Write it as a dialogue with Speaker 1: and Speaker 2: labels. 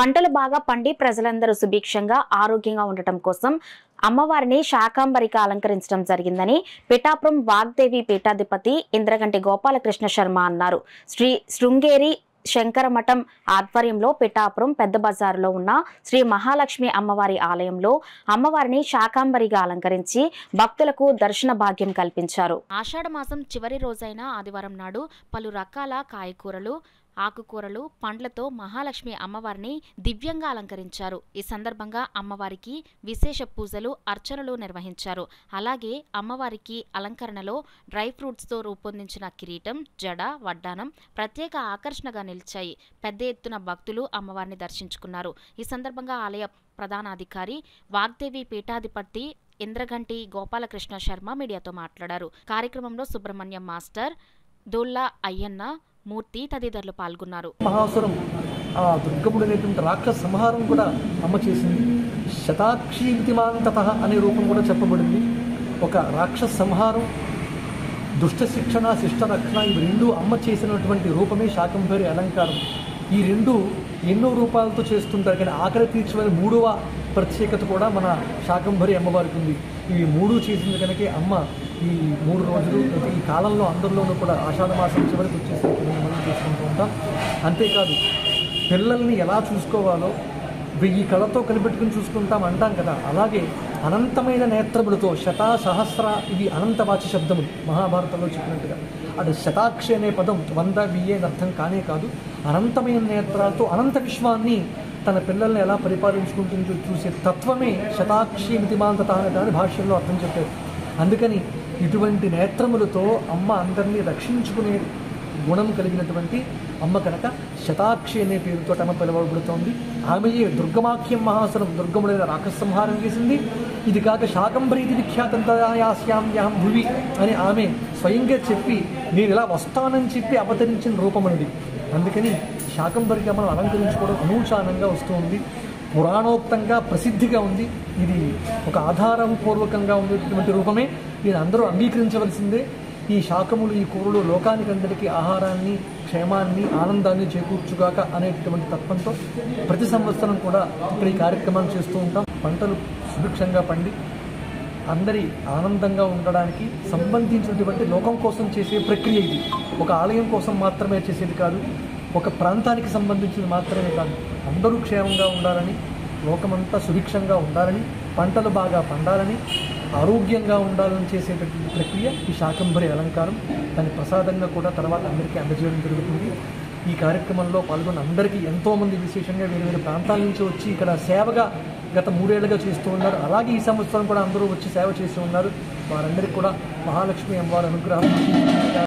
Speaker 1: పంటలు బాగా పండి ప్రజలందరూ సుభిక్షంగా ఆరోగ్యంగా ఉండటం కోసం అమ్మవారిని శాకాంబరిగా అలంకరించడం జరిగిందని పిఠాపురం వాగ్దేవి పీఠాధిపతి ఇంద్రగంటి గోపాలకృష్ణ శర్మ అన్నారు. శ్రీ శృంగేరి శంకరమఠం ఆధ్వర్యంలో పిఠాపురం పెద్ద బజారులో ఉన్న శ్రీ మహాలక్ష్మి అమ్మవారి ఆలయంలో అమ్మవారిని శాకాంబరిగా అలంకరించి భక్తులకు దర్శన భాగ్యం కల్పించారు. ఆషాఢ మాసం చివరి రోజైన ఆదివారం నాడు పలు రకాల కాయకూరలు, ఆకుకూరలు, పండ్లతో మహాలక్ష్మి అమ్మవారిని దివ్యంగా అలంకరించారు. ఈ సందర్భంగా అమ్మవారికి విశేష పూజలు, అర్చనలు నిర్వహించారు. అలాగే అమ్మవారికి అలంకరణలో డ్రై ఫ్రూట్స్తో రూపొందించిన కిరీటం, జడ, వడ్డానం ప్రత్యేక ఆకర్షణగా నిలిచాయి. పెద్ద ఎత్తున భక్తులు అమ్మవారిని దర్శించుకున్నారు. ఈ సందర్భంగా ఆలయ ప్రధానాధికారి వాగ్దేవి పీఠాధిపతి ఇంద్రగంటి గోపాలకృష్ణ శర్మ మీడియాతో మాట్లాడారు. కార్యక్రమంలో సుబ్రహ్మణ్యం మాస్టర్, దొల్లా అయ్యన్న, మూర్తి తదితరులు పాల్గొన్నారు.
Speaker 2: మహాసురం ఆ దుర్గముడు అనేటువంటి రాక్షస సంహారం కూడా అమ్మ చేసింది. శతాక్షీతిమాంతత అనే రూపం కూడా చెప్పబడింది. ఒక రాక్షస సంహారం, దుష్ట శిక్షణ, శిష్ట రక్షణ, ఇవి రెండు అమ్మ చేసినటువంటి రూపమే శాకంభరి అలంకారం. ఈ రెండు ఎన్నో రూపాలతో చేస్తుంటారు, కానీ ఆకలి తీర్చమని మూడవ ప్రత్యేకత కూడా మన శాకంభరి అమ్మవారికి ఉంది. ఇవి మూడు చేసింది కనుక అమ్మ ఈ 3 రోజులు ఈ కాలంలో అందరిలోనూ కూడా ఆషాఢ మాసం చివరికి వచ్చేసి మనం చేసుకుంటూ ఉంటాం. అంతేకాదు పిల్లల్ని ఎలా చూసుకోవాలో 1000 కళతో కనిపెట్టుకుని చూసుకుంటాం అంటాం కదా, అలాగే అనంతమైన నేత్రములతో సహస్ర ఇవి అనంతవాచి శబ్దములు మహాభారతంలో చెప్పినట్టుగా. అటు శతాక్షి అనే పదం 100, 1000 అని అర్థం కానే కాదు, అనంతమైన నేత్రాలతో అనంత విశ్వాన్ని తన పిల్లల్ని ఎలా పరిపాలించుకుంటుందో చూసే తత్వమే శతాక్షి మితిమాంతత అనే దాని భాష్యంలో అర్థం చెప్పారు. అందుకని ఇటువంటి నేత్రములతో అమ్మ అందరినీ రక్షించుకునే గుణం కలిగినటువంటి అమ్మ కనుక శతాక్షి అనే పేరుతో అమ్మ పిలువబడుతోంది. ఆమెయే దుర్గమాఖ్యం మహాసురం, దుర్గముడైన రాక్షస సంహారం చేసింది. ఇది కాక శాకంభరీతి విఖ్యాతంతయాస్యాం యాం భువి అని ఆమె స్వయంగా చెప్పి నేను ఇలా వస్తానని చెప్పి అవతరించిన రూపమనిది. అందుకని శాకంభరిగా మనం అలంకరించుకోవడం అనూచానంగా వస్తుంది. పురాణోక్తంగా ప్రసిద్ధిగా ఉంది. ఇది ఒక ఆధారపూర్వకంగా ఉండేటువంటి రూపమే. దీన్ని అందరూ అంగీకరించవలసిందే. ఈ శాకములు, ఈ కూరలు లోకానికి అందరికీ ఆహారాన్ని, క్షేమాన్ని, ఆనందాన్ని చేకూర్చుగాక అనేటువంటి తత్వంతో ప్రతి సంవత్సరం కూడా ఇక్కడ ఈ కార్యక్రమాలు చేస్తూ ఉంటాం. పంటలు సుభిక్షంగా పండి అందరి ఆనందంగా ఉండడానికి సంబంధించినటువంటి లోకం కోసం చేసే ప్రక్రియ ఇది. ఒక ఆలయం కోసం మాత్రమే చేసేది కాదు, ఒక ప్రాంతానికి సంబంధించింది మాత్రమే కాదు. అందరూ క్షేమంగా ఉండాలని, లోకమంతా సుభిక్షంగా ఉండాలని, పంటలు బాగా పండాలని, ఆరోగ్యంగా ఉండాలని చేసేటటువంటి ప్రక్రియ ఈ శాకంభరి అలంకారం. దాని ప్రసాదంగా కూడా తర్వాత అందరికీ అందజేయడం జరుగుతుంది. ఈ కార్యక్రమంలో పాల్గొన్న అందరికీ ఎంతోమంది విశేషంగా వేరు వేరు ప్రాంతాల నుంచి వచ్చి ఇక్కడ సేవగా గత 3 ఏళ్లుగా చేస్తూ ఉన్నారు. అలాగే ఈ సంవత్సరం కూడా అందరూ వచ్చి సేవ చేస్తూ ఉన్నారు. వారందరికీ కూడా మహాలక్ష్మి అమ్మవారి అనుగ్రహం